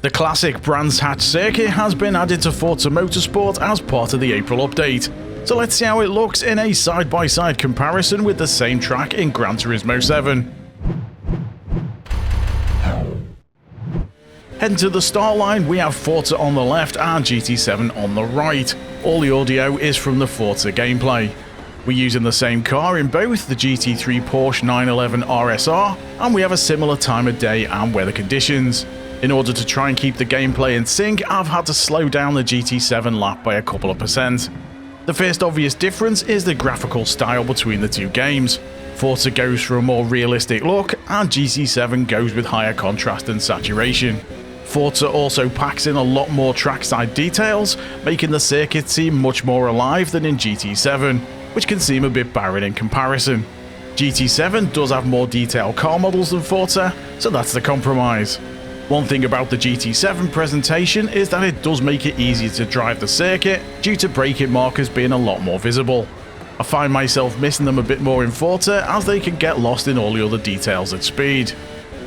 The classic Brands Hatch circuit has been added to Forza Motorsport as part of the April update, so let's see how it looks in a side-by-side comparison with the same track in Gran Turismo 7. Heading to the start line, we have Forza on the left and GT7 on the right. All the audio is from the Forza gameplay. We're using the same car in both the GT3 Porsche 911 RSR, and we have a similar time of day and weather conditions. In order to try and keep the gameplay in sync, I've had to slow down the GT7 lap by a couple of percent. The first obvious difference is the graphical style between the two games. Forza goes for a more realistic look, and GT7 goes with higher contrast and saturation. Forza also packs in a lot more trackside details, making the circuit seem much more alive than in GT7, which can seem a bit barren in comparison. GT7 does have more detailed car models than Forza, so that's the compromise. One thing about the GT7 presentation is that it does make it easier to drive the circuit due to braking markers being a lot more visible. I find myself missing them a bit more in Forza as they can get lost in all the other details at speed.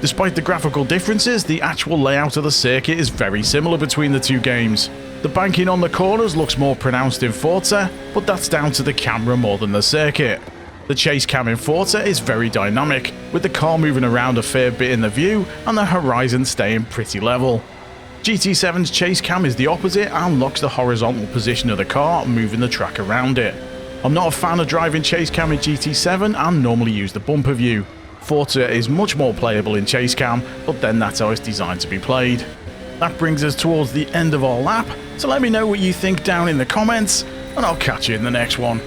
Despite the graphical differences, the actual layout of the circuit is very similar between the two games. The banking on the corners looks more pronounced in Forza, but that's down to the camera more than the circuit. The chase cam in Forza is very dynamic, with the car moving around a fair bit in the view and the horizon staying pretty level. GT7's chase cam is the opposite and locks the horizontal position of the car, moving the track around it. I'm not a fan of driving chase cam in GT7 and normally use the bumper view. Forza is much more playable in chase cam, but then that's how it's designed to be played. That brings us towards the end of our lap, so let me know what you think down in the comments, and I'll catch you in the next one.